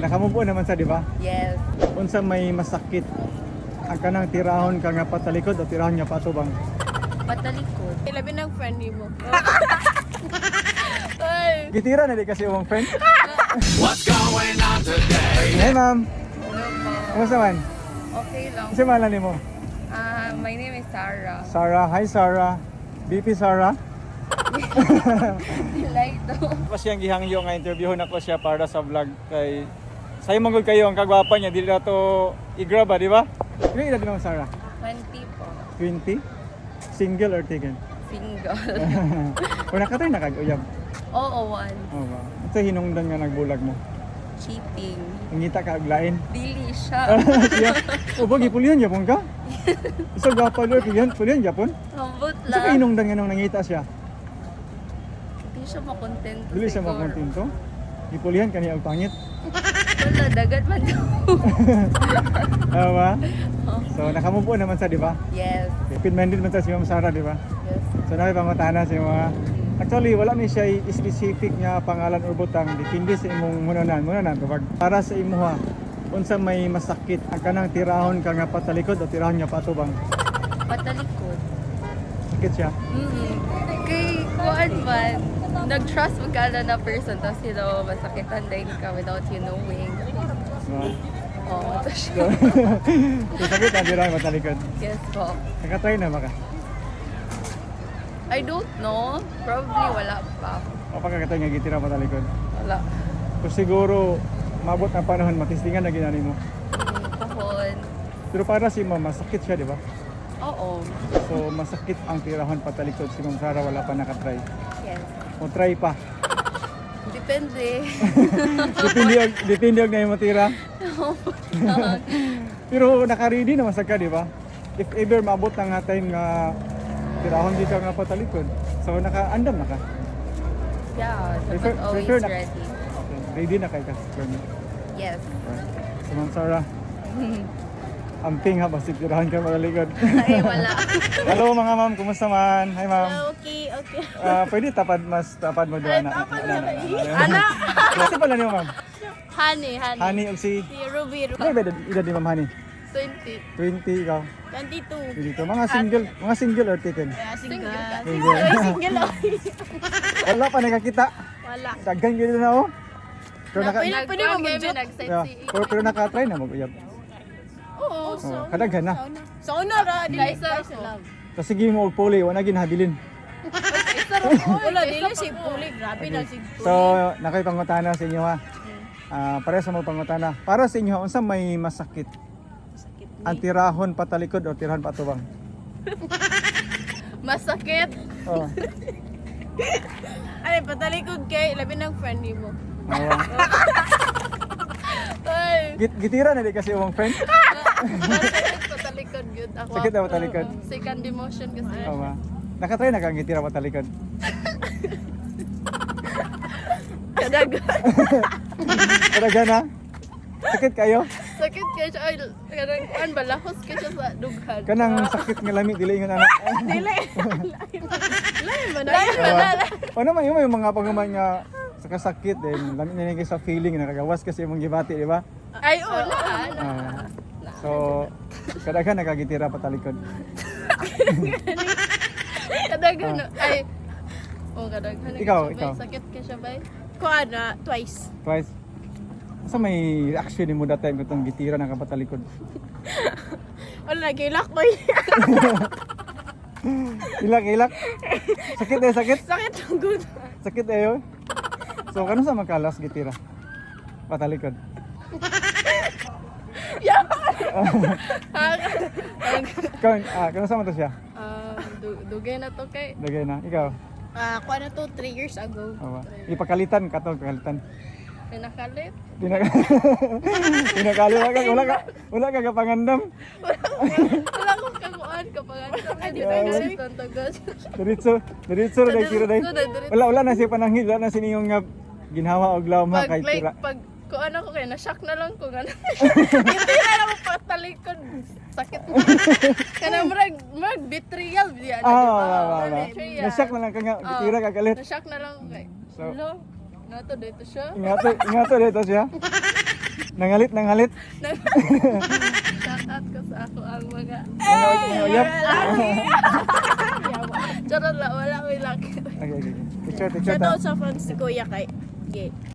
nakamove on naman sa, di ba? Yes. Unsa may masakit ang kanang tirahon ka nga patalikod o tirahon nga patubang? Patalikod. Labi ng friend mo. Ay. Gitira na di kasi yung friend. What's going on today? Hey ma'am, Hello po. kumusta man? Okay lang. Kasi mahala ni mo? My name is Sarah. Sarah, hi Sarah. BP Sarah. Like to. Pa siyang gihangyo nga interviewon ako siya para sa vlog kay sayo manggod kayo ang kagwapa niya dili na to i-grab di ba? Ilang edad mo Sarah? 20 po. 20? Single or taken? Single. Kung nakatay na kag-uyab. Oo, one. Oh, ba. Ito hinungdan nga nagbulag mo. Cheating. Ngita ka aglain. Dili siya. Siya, o bagi pulihan yapon ka? Isa gapa lo pulihan yapon? Lambot Sa lang. hinungdan nga nung nangita siya. Hindi siya makontento. Dili siya siguro. makontento. Ipulihan kaniya ang pangit. Wala, dagat man daw. Tama? So nakamove on naman sa, di ba? Yes. Pinmended man sa si Ma'am Sarah, di ba? Yes. So nakipangutana sa mga actually wala ni siya specific nga pangalan or butang depende sa imong munanan tubag para sa imuha unsa may masakit ang kanang tirahon ka nga patalikod o tirahon nga patubang Patalikod. sakit siya Kay kuan man, nag-trust mo ka na person tapos masakitan din ka without you knowing. no? Oo, ito So, siya. so sakit ang tirahon patalikod Yes po. nakatry na baka I don't know. Probably wala pa. o pagkakatry nga gitira patalikod Wala. so siguro mabot ang panahon matistingan na ginani mo Kahon. pero para si Ma'am masakit siya di ba Oo. so masakit ang tirahon patalikod si Ma'am Sarah wala pa nakatry Yes. o try pa Depende. depende og na imong tira pero naka-ready naman sa ka, di ba? If ever maabot ang nga time nga tirahon di ka nga patalikod. So naka-andam na ka. Yeah, Prefer- dapat always prefer na- ready. Okay. Ready na kay ka. Yes. So Ma'am Sarah, amping ha basta tirahan ka patalikod. Ay, wala. Hello mga ma'am, kumusta man? Hi ma'am. Okay, okay. Pwede mas tapad mo doon na. Anak! Kasi pala niyo ma'am. Honey. Honey og si Si Ruby. Ano ba edad ni Ma'am Honey? 20. 20 ikaw. 22. Dito mga single or taken? Single. Single. Ay, single. Wala pa nakakita. Wala. Daghan gyud na oh. Pero naka Pwede mo mag-joke. yeah, pero nakatry na mag-uyab. Oo. Oh, kadaghan na. Sa una ra, dili Kaysa sa love. Tapos sige mo og puli, wala ginhabilin. Wala, dili si Puli. Grabe na si Puli. So, nakay pangutana sa inyo ha. Para sa mga pangutana. Para sa inyo, unsa may masakit? Sakit Ang tirahon patalikod o tirahon patubang? Masakit. Oh. Ay, patalikod kay labi ng friend mo. Awa. Ay. Gitira na di kasi yung friend. Masakit patalikod yun. Ako. Sakit na patalikod. Second emotion kasi. Awa. Nakatry na kang gitira patalikod. Kadagan. Kadaghan na. Sakit kayo? Sakit kayo siya. Ay, kanang kuan balahos ka siya sa dughan. Kanang sakit nga lami dili ingon anak. Dili. Lain man. O naman yung mga paghuman nga sa kasakit din, lami na sa feeling nakagawas kasi imong gibati, di ba? Ay, una. Ah, so kadaghan nakagitira patalikod. Kadagan. Ay. Oh, kadagan. Ikaw, Bay, ikaw. Sakit ka siya, bay? Kuha na, twice. Twice. Sa may reaction ni mo that time kung gitira nakapatalikod. Wala, gilak ko yun. Ilak. Sakit eh, sakit. Sakit ang good. Sakit eh. So kano sa makalas gitira? Patalikod. Kano sa man to siya? Dugay na to kay. Dagay na. Ikaw. Kuha na to 3 years ago. Awa. Ipakalitan ka to, pakalitan. Pinakalit. Pinakali wala ka kapangandam. Wala ko kakuan kapag Ay, di ba ano yun? tagas. Diretso na tira dai. Wala na siya pananghid, wala na siniyong nga ginhawa og lawma kay Pag like tira. pag kuan ako kay na-shock na lang ko gana. Hindi na ako patalikod. Sakit. Kana murag betrayal diya. Wala. Betrayal. Nasyak na lang ka nga gitira ka galit. Na-shock na lang ko kay. So- Hello. Nato dito siya. Ingato dito siya. Nangalit. Shout out ko sa ako ang mga Uyap. charot lang, wala may laki. Okay. Picture Shout ta. out sa fans ni Kuya kay. Okay.